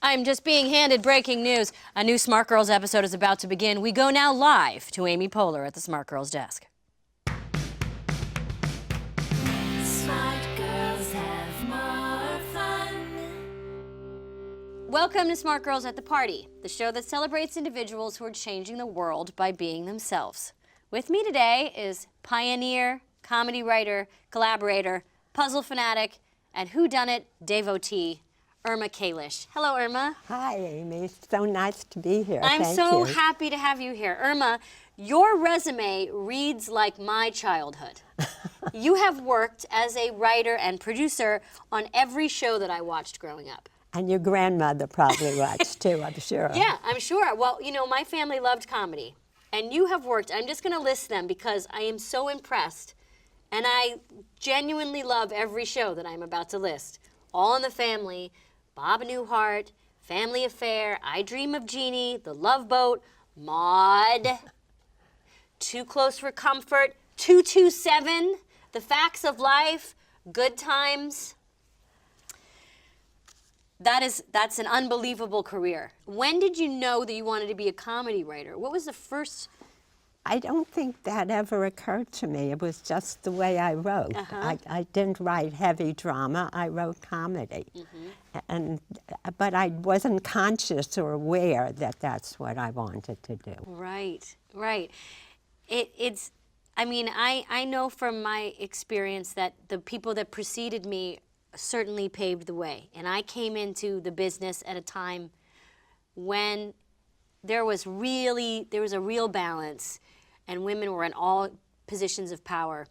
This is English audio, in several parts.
I'm just being handed breaking news. A new Smart Girls episode is about to begin. We go now live to Amy Poehler at the Smart Girls desk. Smart girls have more fun. Welcome to Smart Girls at the Party, the show that celebrates individuals who are changing the world by being themselves. With me today is pioneer, comedy writer, collaborator, puzzle fanatic, and whodunit devotee, Irma Kalish. Hello, Irma. Hi, Amy. So nice to be here. I'm Thank so you. happy to have you here. Irma, your resume reads like my childhood. You have worked as a writer and producer on every show that I watched growing up. And your grandmother probably watched too, I'm sure. Yeah, I'm sure. Well, you know, my family loved comedy. And you have worked, I'm just going to list them because I am so impressed. And I genuinely love every show that I'm about to list. All in the Family, Bob Newhart, Family Affair, I Dream of Jeannie, The Love Boat, Maude, Too Close for Comfort, 227, The Facts of Life, Good Times. That's an unbelievable career. When did you know that you wanted to be a comedy writer? What was the first? I don't think that ever occurred to me. It was just the way I wrote. I didn't write heavy drama. I wrote comedy. But I wasn't conscious or aware that that's what I wanted to do. Right, right. I know from my experience that the people that preceded me certainly paved the way. And I came into the business at a time when there was a real balance and women were in all positions of power.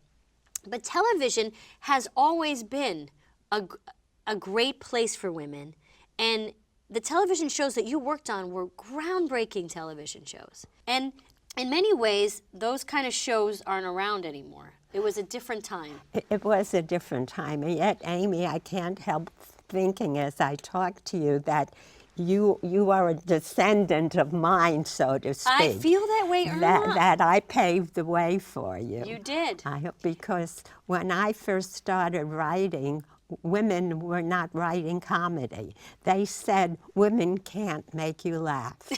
But television has always been a great place for women. And the television shows that you worked on were groundbreaking television shows. And in many ways, those kind of shows aren't around anymore. It was a different time. It was a different time. And yet, Amy, I can't help thinking as I talk to you that you are a descendant of mine, so to speak. I feel that way, Irma. That I paved the way for you. You did. Because when I first started writing, women were not writing comedy. They said women can't make you laugh.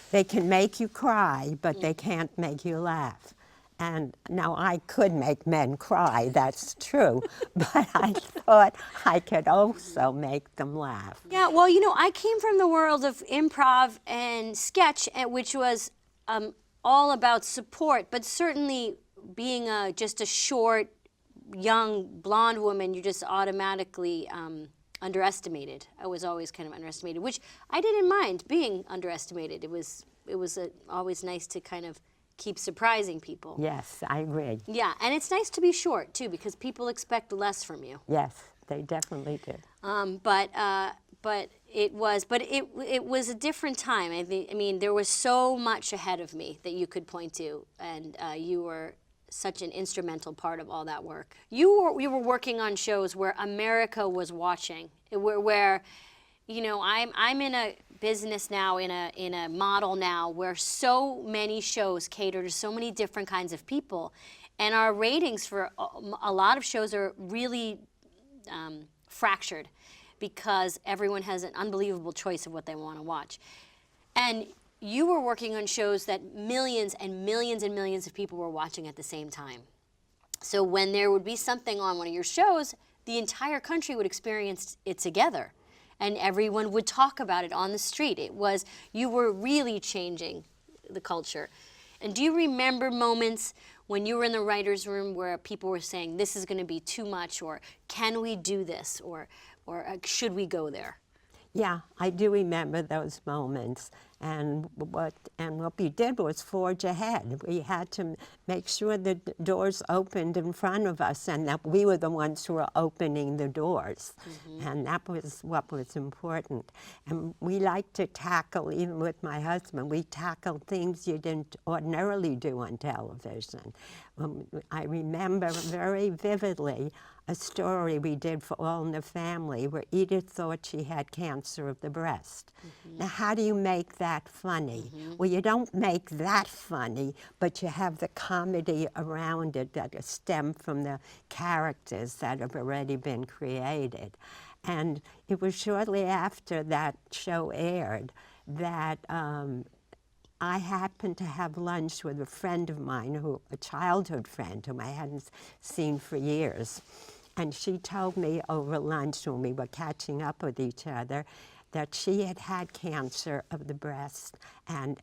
They can make you cry, but they can't make you laugh. And now I could make men cry, that's true, but I thought I could also make them laugh. Yeah, well, you know, I came from the world of improv and sketch, which was all about support, but certainly being just a short, young, blonde woman, you're just automatically underestimated. I was always kind of underestimated, which I didn't mind being underestimated. It was always nice to kind of keep surprising people. Yes, I agree. Yeah, and it's nice to be short too because people expect less from you. Yes, they definitely do. But it was a different time. I mean, there was so much ahead of me that you could point to, and you were such an instrumental part of all that work. You were working on shows where America was watching, where you know, I'm in a business now, in a model now where so many shows cater to so many different kinds of people, and our ratings for a lot of shows are really fractured because everyone has an unbelievable choice of what they want to watch. And you were working on shows that millions and millions and millions of people were watching at the same time. So when there would be something on one of your shows, the entire country would experience it together. And everyone would talk about it on the street. You were really changing the culture. And do you remember moments when you were in the writer's room where people were saying, this is going to be too much, or can we do this, or should we go there? Yeah, I do remember those moments. And what we did was forge ahead. We had to make sure the doors opened in front of us and that we were the ones who were opening the doors. And that was what was important. And we like to tackle, even with my husband, we tackled things you didn't ordinarily do on television. I remember very vividly a story we did for All in the Family where Edith thought she had cancer of the breast. Now, how do you make that funny? Well, you don't make that funny, but you have the comedy around it that stem from the characters that have already been created. And it was shortly after that show aired that I happened to have lunch with a friend of mine, a childhood friend whom I hadn't seen for years. And she told me over lunch when we were catching up with each other that she had had cancer of the breast, and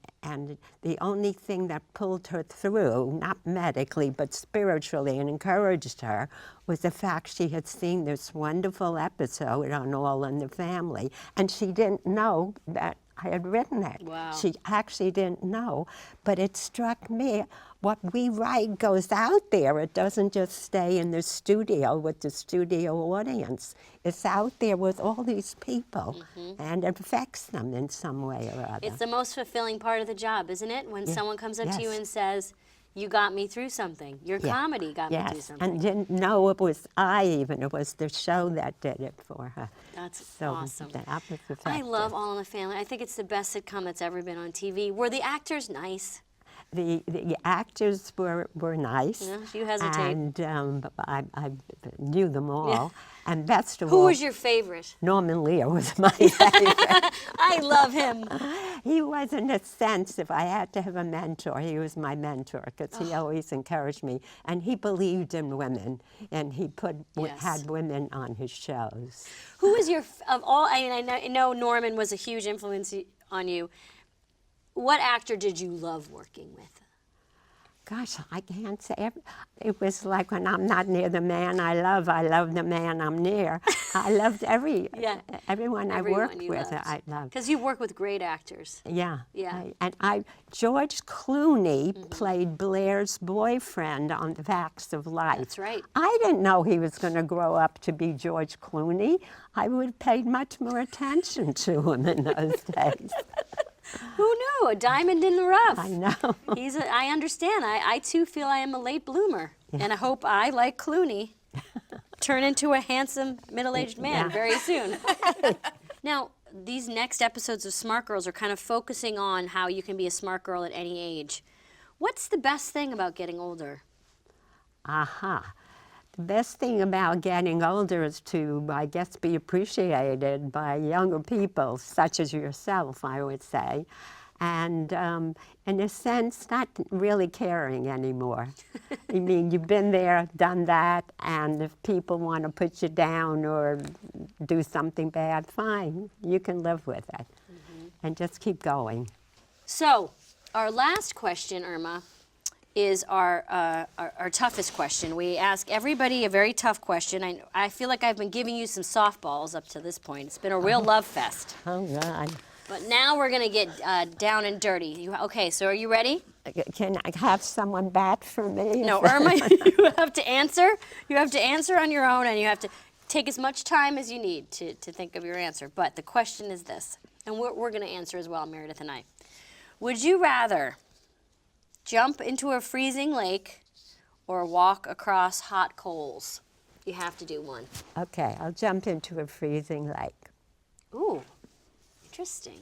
the only thing that pulled her through, not medically but spiritually, and encouraged her, was the fact she had seen this wonderful episode on All in the Family, and she didn't know that I had written it. Wow. She actually didn't know, but it struck me, what we write goes out there. It doesn't just stay in the studio with the studio audience. It's out there with all these people, and it affects them in some way or other. It's the most fulfilling part of the job, isn't it? When someone comes up to you Yes. and says, you got me through something. Your Yeah. comedy got me through Yes, something. and didn't know it was I even. It was the show that did it for her. That's So awesome. that was I effective. love All in the Family. I think it's the best sitcom that's ever been on TV. Were the actors nice? The actors were nice. Yeah, you hesitate. And I knew them all. And best of Who all, was your favorite? Norman Lear was my favorite. I love him. He was, in a sense, if I had to have a mentor, he was my mentor, because he Oh. always encouraged me. And he believed in women, and he Yes. had women on his shows. Who was your, of all, I know Norman was a huge influence on you. What actor did you love working with? Gosh, I can't say. It was like when I'm not near the man I love the man I'm near. I loved everyone Everyone I worked you with. loved. I loved. Because you work with great actors. Yeah. Yeah. George Clooney played Blair's boyfriend on The Facts of Life. That's right. I didn't know he was going to grow up to be George Clooney. I would have paid much more attention to him in those days. Who knew? A diamond in the rough. I know. I understand. I too feel I am a late bloomer. And I hope I, like Clooney, turn into a handsome middle-aged man Yeah. very soon. Now, these next episodes of Smart Girls are kind of focusing on how you can be a smart girl at any age. What's the best thing about getting older? Aha. The best thing about getting older is to, I guess, be appreciated by younger people, such as yourself, I would say. And in a sense, not really caring anymore. I mean, you've been there, done that, and if people want to put you down or do something bad, fine, you can live with it. And just keep going. So, our last question, Irma, is our toughest question. We ask everybody a very tough question. I feel like I've been giving you some softballs up to this point. It's been a real love fest. Oh, God. But now we're going to get down and dirty. Okay, so are you ready? Can I have someone bat for me? No, Irma, you have to answer. You have to answer on your own, and you have to take as much time as you need to think of your answer. But the question is this, and we're going to answer as well, Meredith and I. Would you rather jump into a freezing lake or walk across hot coals? You have to do one. Okay, I'll jump into a freezing lake. Ooh, interesting.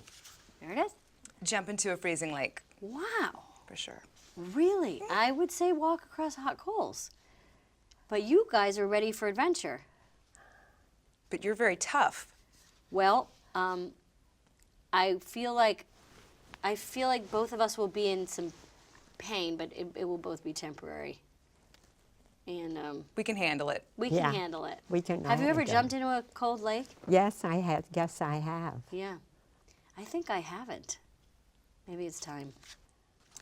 Meredith? Jump into a freezing lake, Wow. for sure. Really? I would say walk across hot coals. But you guys are ready for adventure. But you're very tough. Well, I feel like both of us will be in some pain, but it will both be temporary. And We can handle it. we can Yeah, handle it. we can Have you ever handle it. jumped into a cold lake? Yes, I have. Yes, I have. Yeah. I think I haven't. Maybe it's time.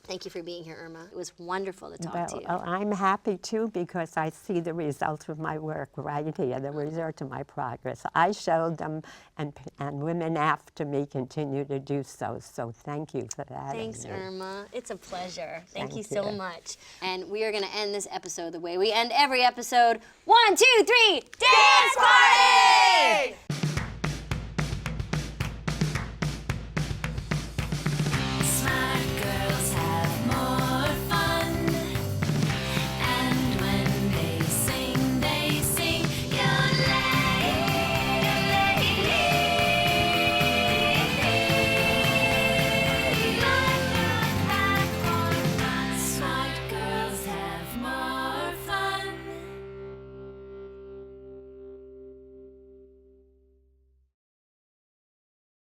Thank you for being here, Irma. It was wonderful to talk to you. Well, I'm happy too because I see the results of my work right here, the result of my progress. I showed them, and women after me continue to do so. So thank you for that. Thanks, Amy. Irma. It's a pleasure. Thank you Thank so you. much. And we are going to end this episode the way we end every episode. 1, 2, 3, dance party!